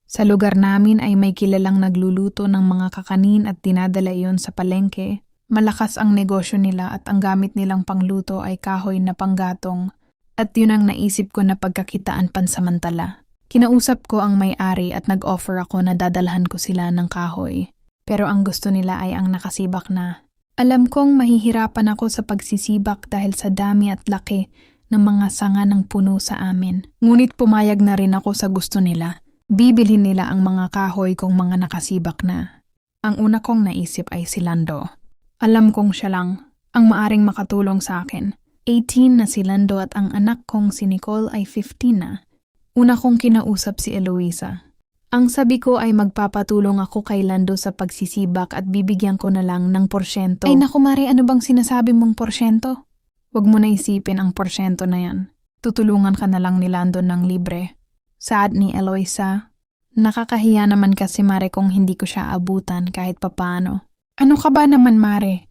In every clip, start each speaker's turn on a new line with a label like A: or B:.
A: Sa lugar namin ay may kilalang nagluluto ng mga kakanin at dinadala iyon sa palengke. Malakas ang negosyo nila at ang gamit nilang pangluto ay kahoy na panggatong at yun ang naisip ko na pagkakitaan pansamantala. Kinausap ko ang may-ari at nag-offer ako na dadalhan ko sila ng kahoy. Pero ang gusto nila ay ang nakasibak na. Alam kong mahihirapan ako sa pagsisibak dahil sa dami at laki ng mga sanga ng puno sa amin. Ngunit pumayag na rin ako sa gusto nila. Bibilhin nila ang mga kahoy kung mga nakasibak na. Ang una kong naisip ay si Lando. Alam kong siya lang ang maaring makatulong sa akin. 18 na si Lando at ang anak kong si Nicole ay 15 na. Una kong kinausap si Eloisa. Ang sabi ko ay magpapatulong ako kay Lando sa pagsisibak at bibigyan ko na lang ng porsyento. Ay naku Mare, ano bang sinasabi mong porsyento? Huwag mo na isipin ang porsyento na yan. Tutulungan ka na lang ni Lando ng libre. Saad ni Eloisa. Nakakahiya naman kasi Mare kung hindi ko siya abutan kahit papaano. Ano ka ba naman Mare?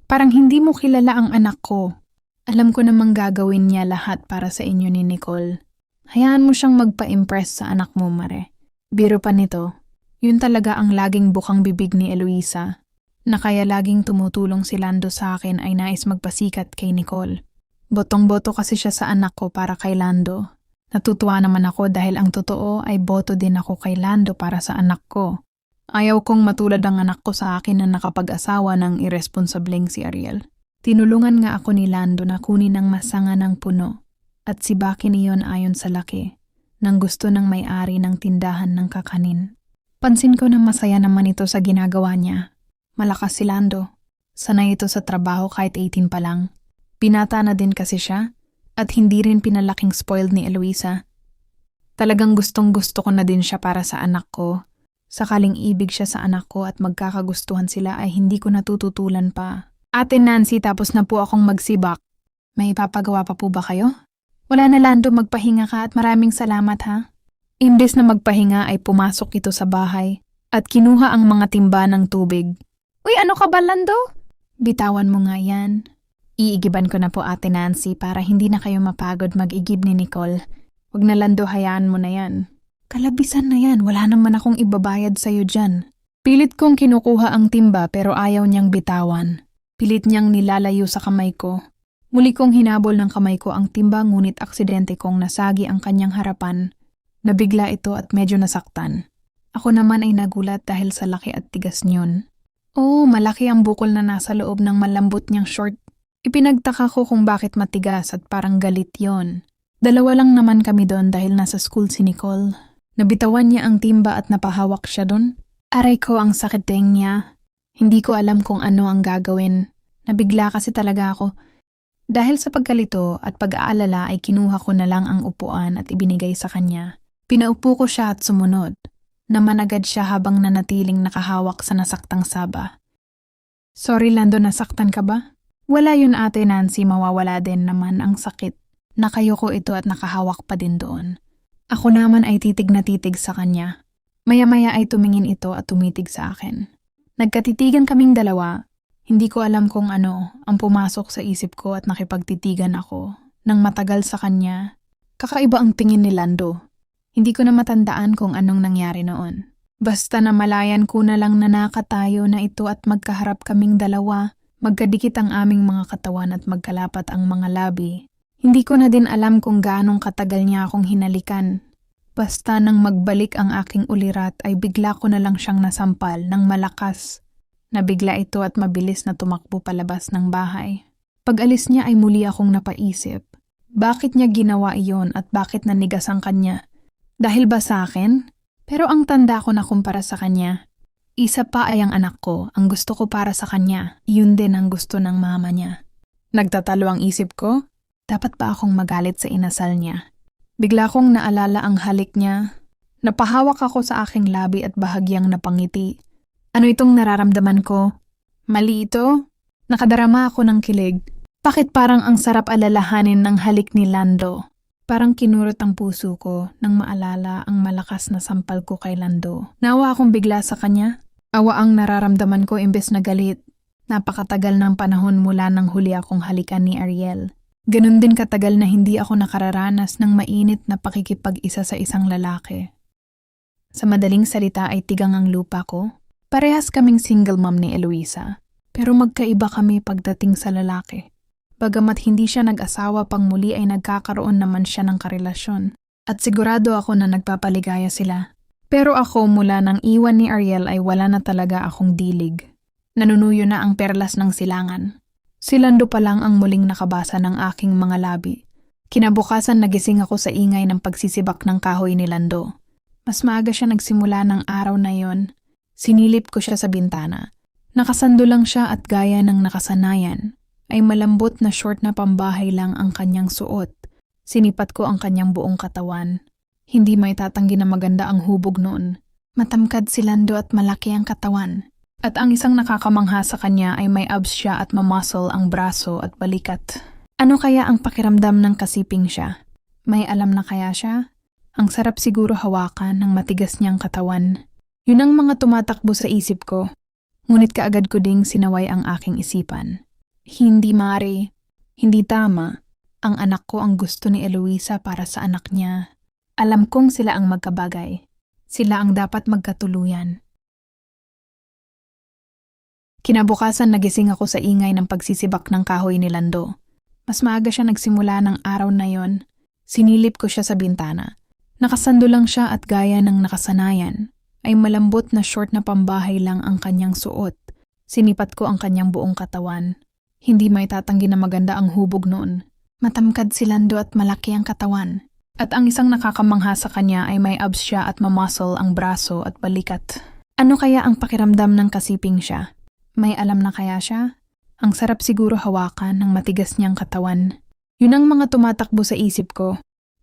A: Parang hindi mo kilala ang anak ko. Alam ko namang gagawin niya lahat para sa inyo ni Nicole. Hayaan mo siyang magpa-impress sa anak mo Mare. Biro pa nito, yun talaga ang laging bukang bibig ni Eloisa. Na kaya laging tumutulong si Lando sa akin ay nais magpasikat kay Nicole. Botong-boto kasi siya sa anak ko para kay Lando. Natutuwa naman ako dahil ang totoo ay boto din ako kay Lando para sa anak ko. Ayaw kong matulad ang anak ko sa akin na nakapag-asawa ng irresponsableng si Ariel. Tinulungan nga ako ni Lando na kunin ang masanga ng puno at sibakin iyon ayon sa laki ng gusto ng may-ari ng tindahan ng kakanin. Pansin ko na masaya naman ito sa ginagawa niya. Malakas si Lando. Sanay ito sa trabaho kahit 18 pa lang. Binata na din kasi siya. At hindi rin pinalaking spoiled ni Eloisa. Talagang gustong-gusto ko na din siya para sa anak ko. Sakaling ibig siya sa anak ko at magkakagustuhan sila ay hindi ko natututulan pa. Ate Nancy, tapos na po akong magsibak. May ipapagawa pa po ba kayo? Wala na Lando, magpahinga ka at maraming salamat ha. Imbes na magpahinga ay pumasok ito sa bahay at kinuha ang mga timba ng tubig. Uy, ano ka ba Lando? Bitawan mo nga yan. Iigiban ko na po Ate Nancy para hindi na kayo mapagod mag-igib ni Nicole. Huwag na Lando, hayaan mo na yan. Kalabisan na yan, wala naman akong ibabayad sa'yo dyan. Pilit kong kinukuha ang timba pero ayaw niyang bitawan. Pilit niyang nilalayo sa kamay ko. Muli kong hinabol ng kamay ko ang timba ngunit aksidente kong nasagi ang kanyang harapan. Nabigla ito at medyo nasaktan. Ako naman ay nagulat dahil sa laki at tigas niyon. Oh, malaki ang bukol na nasa loob ng malambot niyang short. Ipinagtaka ko kung bakit matigas at parang galit yon. Dalawa lang naman kami doon dahil nasa school si Nicole. Nabitawan niya ang timba at napahawak siya doon. Aray ko ang sakit deng niya. Hindi ko alam kung ano ang gagawin. Nabigla kasi talaga ako. Dahil sa pagkalito at pag-aalala ay kinuha ko na lang ang upuan at ibinigay sa kanya. Pinaupo ko siya at sumunod. Naman agad siya habang nanatiling nakahawak sa nasaktang saba. Sorry Lando, nasaktan ka ba? Wala yun Ate Nancy, mawawala din naman ang sakit. Nakayoko ito at nakahawak pa din doon. Ako naman ay titig na titig sa kanya. Maya-maya ay tumingin ito at tumitig sa akin. Nagkatitigan kaming dalawa. Hindi ko alam kung ano ang pumasok sa isip ko at nakipagtitigan ako. Nang matagal sa kanya, kakaiba ang tingin ni Lando. Hindi ko na matandaan kung anong nangyari noon. Basta na malayan ko na lang na nakatayo na ito at magkaharap kaming dalawa. Magkadikit ang aming mga katawan at magkalapat ang mga labi. Hindi ko na din alam kung gaanong katagal niya akong hinalikan. Basta nang magbalik ang aking ulirat ay bigla ko na lang siyang nasampal ng malakas. Nabigla ito at mabilis na tumakbo palabas ng bahay. Pag-alis niya ay muli akong napaisip. Bakit niya ginawa iyon at bakit nanigas ang kanya? Dahil ba sa akin? Pero ang tanda ko na kumpara sa kanya. Isa pa ay ang anak ko, ang gusto ko para sa kanya, yun din ang gusto ng mama niya. Nagtatalo ang isip ko, dapat ba akong magalit sa inasal niya? Bigla kong naalala ang halik niya. Napahawak ako sa aking labi at bahagyang napangiti. Ano itong nararamdaman ko? Mali ito? Nakadarama ako ng kilig. Bakit parang ang sarap alalahanin ng halik ni Lando? Parang kinurot ang puso ko nang maalala ang malakas na sampal ko kay Lando. Nawa akong bigla sa kanya. Awa ang nararamdaman ko imbes na galit. Napakatagal ng panahon mula nang huli akong halikan ni Ariel. Ganun din katagal na hindi ako nakararanas ng mainit na pakikipag-isa sa isang lalaki. Sa madaling salita ay tigang ang lupa ko. Parehas kaming single mom ni Eloisa, pero magkaiba kami pagdating sa lalaki. Bagamat hindi siya nag-asawa pang muli ay nagkakaroon naman siya ng karelasyon. At sigurado ako na nagpapaligaya sila. Pero ako mula nang iwan ni Ariel ay wala na talaga akong dilig. Nanunuyo na ang perlas ng silangan. Si Lando pa lang ang muling nakabasa ng aking mga labi. Kinabukasan nagising ako sa ingay ng pagsisibak ng kahoy ni Lando. Mas maaga siya nagsimula ng araw na yon. Sinilip ko siya sa bintana. Nakasando lang siya at gaya ng nakasanayan, ay malambot na short na pambahay lang ang kanyang suot. Sinipat ko ang kanyang buong katawan. Hindi may tatanggi na maganda ang hubog noon. Matamkad si Lando at malaki ang katawan. At ang isang nakakamangha sa kanya ay may abs siya at mamuscle ang braso at balikat. Ano kaya ang pakiramdam ng kasiping siya? May alam na kaya siya? Ang sarap siguro hawakan ng matigas niyang katawan. Yun ang mga tumatakbo sa isip ko. Ngunit kaagad ko ding sinaway ang aking isipan. Hindi mari, hindi tama. Ang anak ko ang gusto ni Eloisa para sa anak niya. Alam kong sila ang magkabagay. Sila ang dapat magkatuluyan. Kinabukasan nagising ako sa ingay ng pagsisibak ng kahoy ni Lando. Mas maaga siya nagsimula ng araw na yon. Sinilip ko siya sa bintana. Nakasando lang siya at gaya ng nakasanayan, ay malambot na short na pambahay lang ang kanyang suot. Sinipat ko ang kanyang buong katawan. Hindi may tatanggi na maganda ang hubog noon. Matamkad si Lando at malaki ang katawan. At ang isang nakakamangha sa kanya ay may abs siya at mamuscle ang braso at balikat. Ano kaya ang pakiramdam ng kasiping siya? May alam na kaya siya? Ang sarap siguro hawakan ng matigas niyang katawan. Yun ang mga tumatakbo sa isip ko.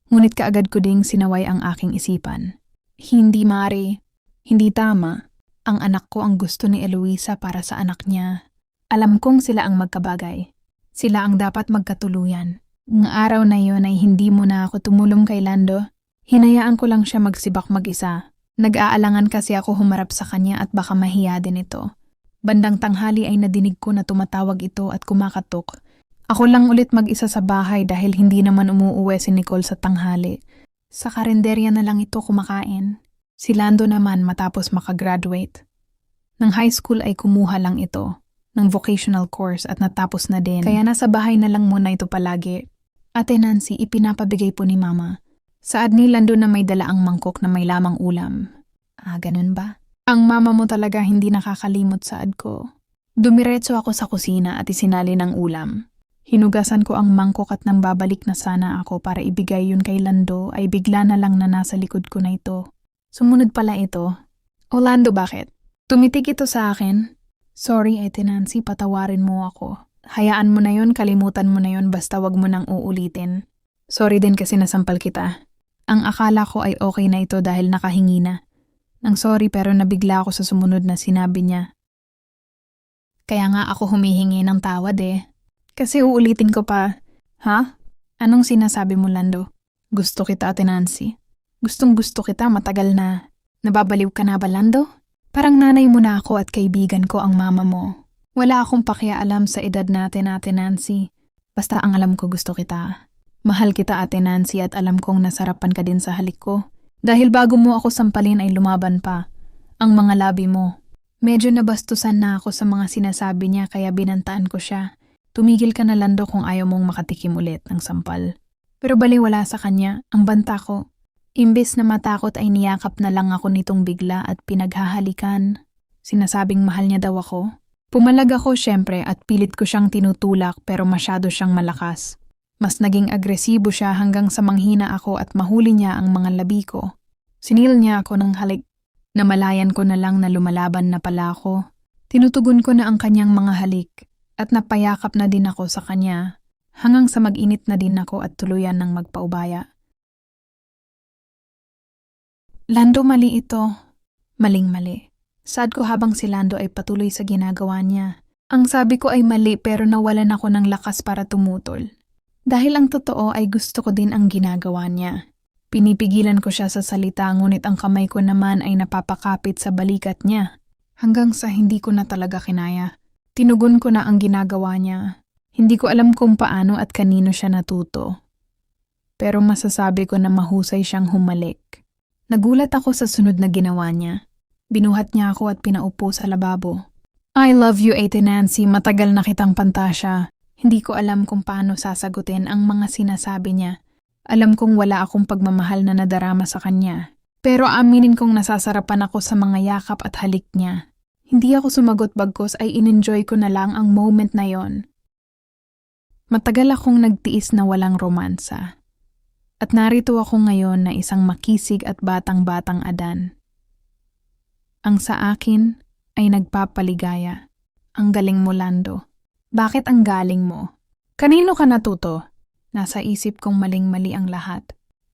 A: Ngunit kaagad ko ding sinaway ang aking isipan. Hindi mari, hindi tama. Ang anak ko ang gusto ni Eloisa para sa anak niya. Alam kong sila ang magkabagay. Sila ang dapat magkatuluyan. Ng araw na yon ay hindi mo na ako tumulong kay Lando. Hinayaan ko lang siya magsibak mag-isa. Nag-aalangan kasi ako humarap sa kanya at baka mahiya din ito. Bandang tanghali ay nadinig ko na tumatawag ito at kumakatok. Ako lang ulit mag-isa sa bahay dahil hindi naman umuuwi si Nicole sa tanghali. Sa karinderya na lang ito kumakain. Si Lando naman matapos makagraduate. Nang high school ay kumuha lang ito ng vocational course at natapos na din. Kaya nasa bahay na lang muna ito palagi. Ate Nancy, ipinapabigay po ni Mama. Saad ni Lando na may dala ang mangkok na may lamang ulam. Ganun ba? Ang mama mo talaga hindi nakakalimot saad ko. Dumiretso ako sa kusina at isinali ng ulam. Hinugasan ko ang mangkok at nang babalik na sana ako para ibigay yun kay Lando ay bigla na lang na nasa likod ko na ito. Sumunod pala ito. O Lando, bakit? Tumitig ito sa akin. Sorry, Ate Nancy, patawarin mo ako. Hayaan mo na yun, kalimutan mo na yun, basta wag mo nang uulitin. Sorry din kasi nasampal kita. Ang akala ko ay okay na ito dahil nakahingi na. Nang sorry pero nabigla ako sa sumunod na sinabi niya. Kaya nga ako humihingi ng tawad eh. Kasi uulitin ko pa. Ha? Anong sinasabi mo, Lando? Gusto kita, Ate Nancy. Gustong gusto kita, matagal na. Nababaliw ka na ba, Lando? Parang nanay mo na ako at kaibigan ko ang mama mo. Wala akong pakiaalam sa edad natin, Ate Nancy. Basta ang alam ko gusto kita. Mahal kita, Ate Nancy, at alam kong nasarapan ka din sa halik ko. Dahil bago mo ako sampalin ay lumaban pa. Ang mga labi mo. Medyo nabastusan na ako sa mga sinasabi niya kaya binantaan ko siya. Tumigil ka na, Lando, kung ayaw mong makatikim ulit ng sampal. Pero baliwala sa kanya, ang banta ko. Imbes na matakot ay niyakap na lang ako nitong bigla at pinaghahalikan. Sinasabing mahal niya daw ako. Pumalag ako syempre at pilit ko siyang tinutulak pero masyado siyang malakas. Mas naging agresibo siya hanggang sa manghina ako at mahuli niya ang mga labi ko. Sinil niya ako ng halik. Namalayan ko na lang na lumalaban na pala ako. Tinutugon ko na ang kanyang mga halik. At napayakap na din ako sa kanya, hanggang sa mag-init na din ako at tuluyan ng magpaubaya. Lando, mali ito. Maling-mali. Sad ko habang si Lando ay patuloy sa ginagawa niya. Ang sabi ko ay mali pero nawalan ako ng lakas para tumutol. Dahil ang totoo ay gusto ko din ang ginagawa niya. Pinipigilan ko siya sa salita ngunit ang kamay ko naman ay napapakapit sa balikat niya. Hanggang sa hindi ko na talaga kinaya. Tinugon ko na ang ginagawa niya. Hindi ko alam kung paano at kanino siya natuto. Pero masasabi ko na mahusay siyang humalik. Nagulat ako sa sunod na ginawa niya. Binuhat niya ako at pinaupo sa lababo. I love you, Ate Nancy. Matagal na kitang pantasya. Hindi ko alam kung paano sasagutin ang mga sinasabi niya. Alam kong wala akong pagmamahal na nadarama sa kanya. Pero aminin kong nasasarapan ako sa mga yakap at halik niya. Hindi ako sumagot bagkus ay in-enjoy ko na lang ang moment na yon. Matagal akong nagtiis na walang romansa. At narito ako ngayon na isang makisig at batang-batang Adan. Ang sa akin ay nagpapaligaya. Ang galing mo, Lando. Bakit ang galing mo? Kanino ka natuto? Nasa isip kong maling-mali ang lahat.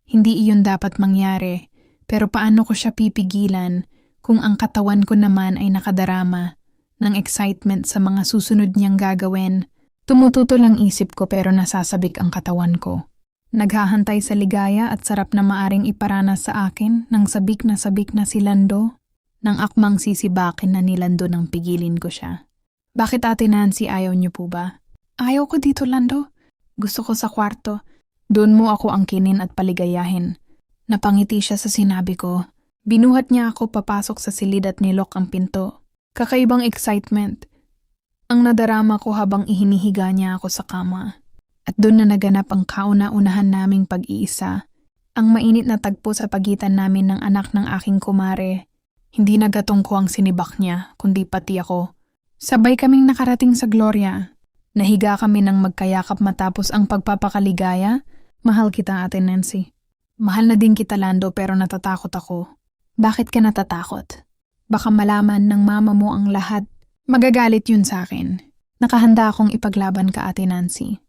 A: Hindi iyon dapat mangyari, pero paano ko siya pipigilan kung ang katawan ko naman ay nakadarama ng excitement sa mga susunod niyang gagawin? Tumututo lang isip ko pero nasasabik ang katawan ko. Naghahantay sa ligaya at sarap na maaring iparanas sa akin nang sabik na si Lando, nang akmang sisibakin na ni Lando nang pigilin ko siya. Bakit Ate Nancy ayaw niyo po ba? Ayaw ko dito, Lando. Gusto ko sa kwarto. Doon mo ako angkinin at paligayahin. Napangiti siya sa sinabi ko. Binuhat niya ako papasok sa silid at nilok ang pinto. Kakaibang excitement. Ang nadarama ko habang ihinihiga niya ako sa kama. At doon na naganap ang kauna-unahan naming pag-iisa. Ang mainit na tagpo sa pagitan namin ng anak ng aking kumare. Hindi nagatong ko ang sinibak niya, kundi pati ako. Sabay kaming nakarating sa Gloria. Nahiga kami ng magkayakap matapos ang pagpapakaligaya. Mahal kita, Ate Nancy. Mahal na din kita, Lando, pero natatakot ako. Bakit ka natatakot? Baka malaman ng mama mo ang lahat. Magagalit yun sa akin. Nakahanda akong ipaglaban ka, Ate Nancy.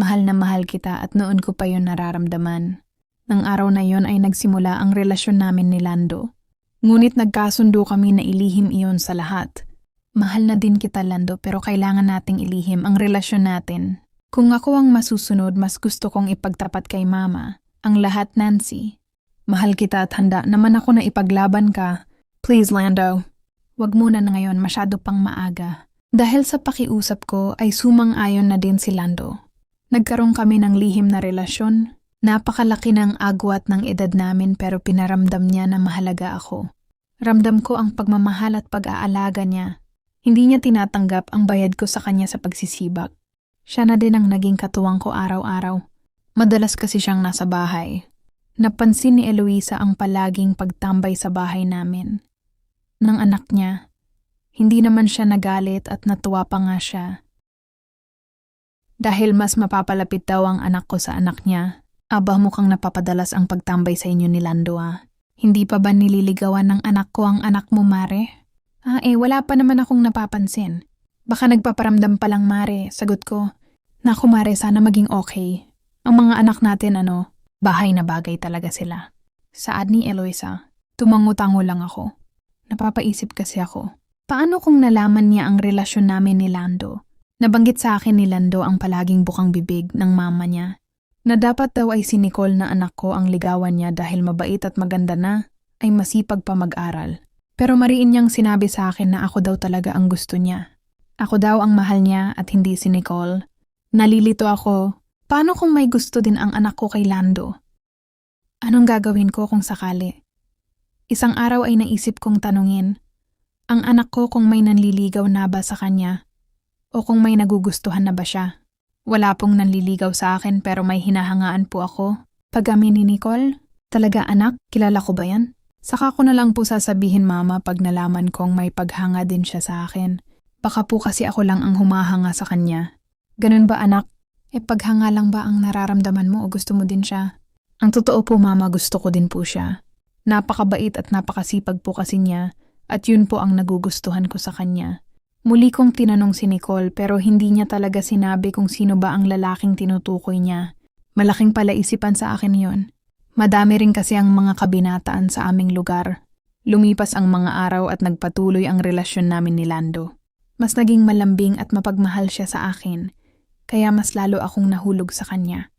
A: Mahal na mahal kita at noon ko pa yun nararamdaman. Nang araw na yon ay nagsimula ang relasyon namin ni Lando. Ngunit nagkasundo kami na ilihim iyon sa lahat. Mahal na din kita, Lando, pero kailangan nating ilihim ang relasyon natin. Kung ako ang masusunod, mas gusto kong ipagtapat kay Mama. Ang lahat, Nancy. Mahal kita at handa naman ako na ipaglaban ka. Please, Lando. Wag muna na ngayon, masyado pang maaga. Dahil sa pakiusap ko ay sumang-ayon na din si Lando. Nagkaroon kami ng lihim na relasyon. Napakalaki ng agwat ng edad namin pero pinaramdam niya na mahalaga ako. Ramdam ko ang pagmamahal at pag-aalaga niya. Hindi niya tinatanggap ang bayad ko sa kanya sa pagsisibak. Siya na din ang naging katuwang ko araw-araw. Madalas kasi siyang nasa bahay. Napansin ni Eloisa ang palaging pagtambay sa bahay namin. Ng anak niya, hindi naman siya nagalit at natuwa pa nga siya. Dahil mas mapapalapit daw ang anak ko sa anak niya, mukhang napapadalas ang pagtambay sa inyo ni Lando Hindi pa ba nililigawan ng anak ko ang anak mo, Mare? Wala pa naman akong napapansin. Baka nagpaparamdam pa lang, Mare. Sagot ko, naku Mare, sana maging okay. Ang mga anak natin, bahay na bagay talaga sila. Saad ni Eloisa, tumango-tango lang ako. Napapaisip kasi ako, paano kung nalaman niya ang relasyon namin ni Lando? Nabanggit sa akin ni Lando ang palaging bukang bibig ng mama niya, na dapat daw ay si Nicole na anak ko ang ligawan niya dahil mabait at maganda na, ay masipag pa mag-aral. Pero mariin niyang sinabi sa akin na ako daw talaga ang gusto niya. Ako daw ang mahal niya at hindi si Nicole. Nalilito ako, paano kung may gusto din ang anak ko kay Lando? Anong gagawin ko kung sakali? Isang araw ay naisip kong tanungin, ang anak ko kung may nanliligaw na ba sa kanya? O kung may nagugustuhan na ba siya? Wala pong nanliligaw sa akin pero may hinahangaan po ako. Pag-amin ni Nicole, talaga anak, kilala ko ba yan? Saka ko na lang po sasabihin mama pag nalaman kong may paghanga din siya sa akin. Baka po kasi ako lang ang humahanga sa kanya. Ganun ba anak? Paghanga lang ba ang nararamdaman mo o gusto mo din siya? Ang totoo po mama, gusto ko din po siya. Napakabait at napakasipag po kasi niya at yun po ang nagugustuhan ko sa kanya. Muli kong tinanong si Nicole pero hindi niya talaga sinabi kung sino ba ang lalaking tinutukoy niya. Malaking palaisipan sa akin yon. Madami rin kasi ang mga kabinataan sa aming lugar. Lumipas ang mga araw at nagpatuloy ang relasyon namin ni Lando. Mas naging malambing at mapagmahal siya sa akin, kaya mas lalo akong nahulog sa kanya.